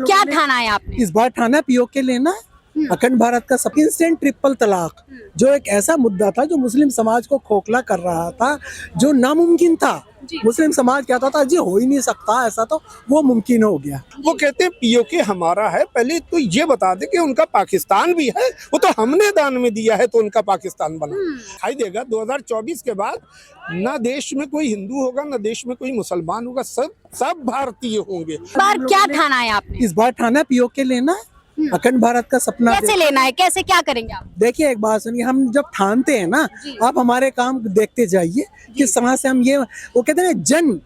क्या ठाना है आपने? इस बार ठाना पीओके लेना, अखंड भारत का सब इंस्टेंट ट्रिपल तलाक, जो एक ऐसा मुद्दा था जो मुस्लिम समाज को खोखला कर रहा था, जो नामुमकिन था। मुस्लिम समाज कहता था जी हो ही नहीं सकता ऐसा, तो वो मुमकिन हो गया। वो कहते हैं पीओके हमारा है, पहले तो ये बता दे कि उनका पाकिस्तान भी है, वो तो हमने दान में दिया है तो उनका पाकिस्तान बना। दिखाई देगा 2024 के बाद ना देश में कोई हिंदू होगा ना देश में कोई मुसलमान होगा, सब भारतीय होंगे। इस बार क्या ठाना है आपने? इस बार ठाना पीओके लेना, अखंड भारत का सपना। कैसे लेना है, कैसे क्या करेंगे आप? देखिए एक बात सुनिए, हम जब ठानते हैं ना, आप हमारे काम देखते जाइए किस तरह से हम ये, वो कहते हैं जन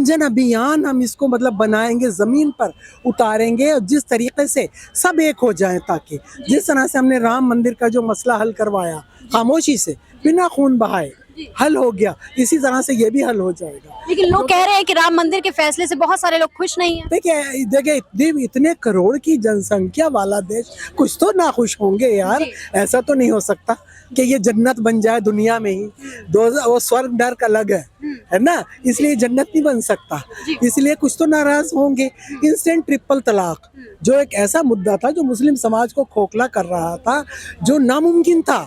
जन अभियान, हम इसको मतलब बनाएंगे, जमीन पर उतारेंगे और जिस तरीके से सब एक हो जाए, ताकि जिस तरह से हमने राम मंदिर का जो मसला हल करवाया खामोशी से बिना खून बहाए हल हो गया, इसी तरह से ये भी हल हो जाएगा। लेकिन लोग कह रहे हैं कि राम मंदिर के फैसले से बहुत सारे लोग खुश नहीं हैं। देखिए इतने करोड़ की जनसंख्या वाला देश, कुछ तो ना खुश होंगे यार। ऐसा तो नहीं हो सकता कि ये जन्नत बन जाए दुनिया में ही। वो स्वर्ग नर्क अलग है ना, इसलिए जन्नत नहीं बन सकता, इसलिए कुछ तो नाराज होंगे। इंस्टेंट ट्रिपल तलाक, जो एक ऐसा मुद्दा था जो मुस्लिम समाज को खोखला कर रहा था, जो नामुमकिन था।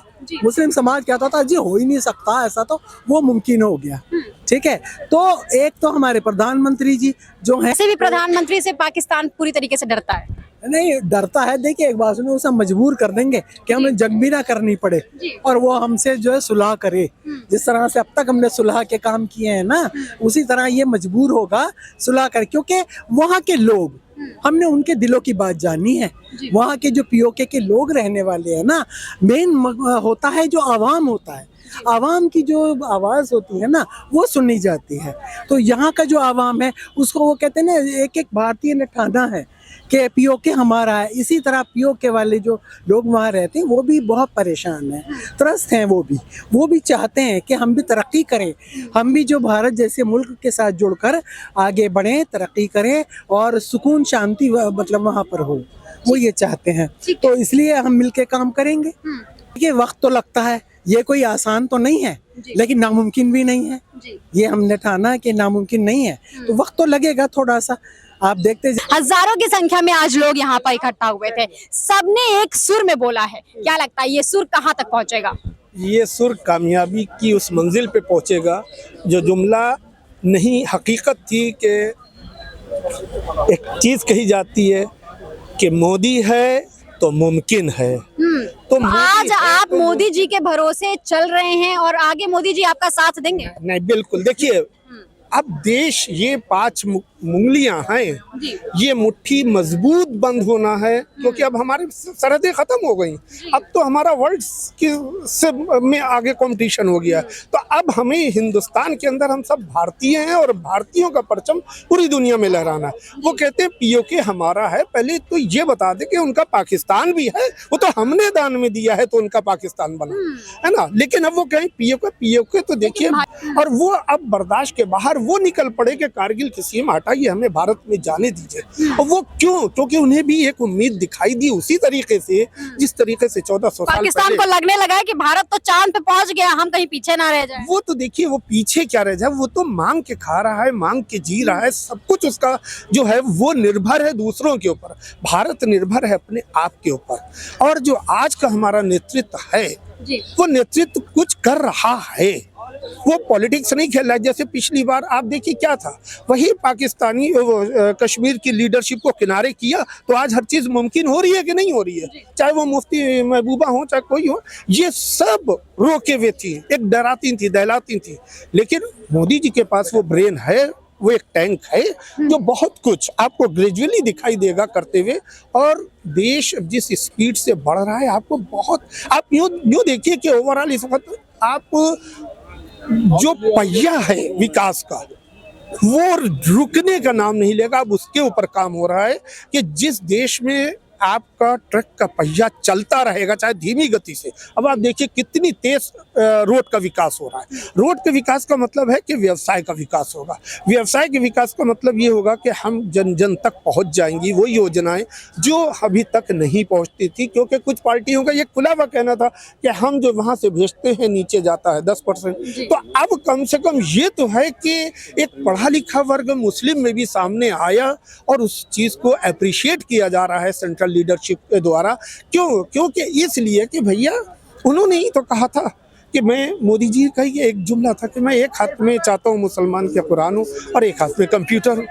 मुस्लिम समाज कहता था जी हो ही नहीं सकता ऐसा, तो वो मुमकिन हो गया। ठीक है, तो एक तो हमारे प्रधानमंत्री जी जो है, ऐसे भी प्रधानमंत्री से पाकिस्तान पूरी तरीके से डरता है। नहीं डरता है। देखिए एक बात सुनो, उसे मजबूर कर देंगे कि हमें जंग भी ना करनी पड़े और वो हमसे जो है सुलह करे। जिस तरह से अब तक हमने सुलह के काम किए हैं ना, उसी तरह ये मजबूर होगा सुलह कर, क्योंकि वहाँ के लोग, हमने उनके दिलों की बात जानी है। वहाँ के जो पीओके के लोग रहने वाले हैं ना, मेन होता है जो आवाम होता है, आवाम की जो आवाज़ होती है ना, वो सुनी जाती है। तो यहाँ का जो आवाम है उसको वो कहते हैं ना, एक एक भारतीय ने ठाना है कि पीओके हमारा है। इसी तरह पीओके वाले जो लोग वहाँ रहते हैं वो भी बहुत परेशान हैं, त्रस्त हैं। वो भी चाहते हैं कि हम भी तरक्की करें, हम भी जो भारत जैसे मुल्क के साथ जुड़कर आगे बढ़ें, तरक्की करें और सुकून शांति मतलब वहाँ पर हो, वो ये चाहते हैं। तो इसलिए हम मिलके काम करेंगे। ये वक्त तो लगता है, ये कोई आसान तो नहीं है, लेकिन नामुमकिन भी नहीं है। ये हमने ठाना कि नामुमकिन नहीं है, तो वक्त तो लगेगा थोड़ा सा। आप देखते हजारों की संख्या में आज लोग यहाँ पर इकट्ठा हुए थे, सबने एक सुर में बोला है। क्या लगता है ये सुर कहाँ तक पहुँचेगा? ये सुर कामयाबी की उस मंजिल पे पहुंचेगा। जो जुमला नहीं हकीकत थी कि एक चीज कही जाती है कि मोदी है तो मुमकिन है, तो आज आप मोदी जी के भरोसे चल रहे हैं और आगे मोदी जी आपका साथ देंगे? नहीं, बिल्कुल। देखिए अब देश, ये 5 उंगलियां हैं, ये मुट्ठी मजबूत बंद होना है, क्योंकि अब हमारी सरहदें खत्म हो गई। अब तो हमारा वर्ल्ड से में आगे कंपटीशन हो गया। तो अब हमें हिंदुस्तान के अंदर हम सब भारतीय हैं और भारतीयों का परचम पूरी दुनिया में लहराना है। वो कहते हैं पीओके हमारा है, पहले तो ये बता दे कि उनका पाकिस्तान भी है, वो तो हमने दान में दिया है तो उनका पाकिस्तान बना, है ना। लेकिन अब वो कहें पीओके तो देखिए, और वो अब बर्दाश्त के बाहर वो निकल पड़े कि कारगिल की सीमा हटाइए, हमें भारत में जाने दीजिए। और वो क्यों? क्योंकि उन्हें भी एक उम्मीद दिखाई दी उसी तरीके से जिस तरीके से 1400 साल पाकिस्तान को लगने लगा है कि भारत तो चांद पे पहुंच गया, हम कहीं पीछे ना रह जाए। वो तो देखिए, वो पीछे क्या रह जाए, वो तो मांग के खा रहा है, मांग के जी रहा है। सब कुछ उसका जो है वो निर्भर है दूसरों के ऊपर। भारत निर्भर है अपने आप के ऊपर। और जो आज का हमारा नेतृत्व है, वो नेतृत्व कुछ कर रहा है, वो पॉलिटिक्स नहीं खेल रहा है। जैसे पिछली बार आप देखिए क्या था, वही पाकिस्तानी कश्मीर की लीडरशिप को किनारे किया, तो आज हर चीज मुमकिन हो रही है कि नहीं हो रही है। चाहे वो मुफ्ती महबूबा हो, चाहे कोई हो, ये सब रोके हुए थी, एक डराती थी, दहलाती थी। लेकिन मोदी जी के पास वो ब्रेन है, वो एक टैंक है जो बहुत कुछ आपको ग्रेजुअली दिखाई देगा करते हुए। और देश जिस स्पीड से बढ़ रहा है, आपको बहुत, आप यूँ देखिए कि ओवरऑल इस वक्त आप जो पहिया है विकास का, वो रुकने का नाम नहीं लेगा। अब उसके ऊपर काम हो रहा है कि जिस देश में आपका ट्रक का पहिया चलता रहेगा, चाहे धीमी गति से। अब आप देखिए कितनी तेज रोड का विकास हो रहा है। रोड के विकास का मतलब है कि व्यवसाय का विकास होगा। व्यवसाय के विकास का मतलब ये होगा कि हम जन जन तक पहुंच जाएंगी वो योजनाएं जो अभी तक नहीं पहुंचती थी, क्योंकि कुछ पार्टियों का ये खुला हुआ कहना था कि हम जो वहां से भेजते हैं नीचे जाता है 10%। तो अब कम से कम ये तो है कि एक पढ़ा लिखा वर्ग मुस्लिम में भी सामने आया और उस चीज़ को अप्रिशिएट किया जा रहा है सेंट्रल लीडरशिप के द्वारा। क्योंकि इसलिए कि भैया उन्होंने ही तो कहा था कि मैं, मोदी जी का ये एक जुमला था कि मैं एक हाथ में चाहता हूँ मुसलमान के कुरान हो और एक हाथ में कंप्यूटर हो।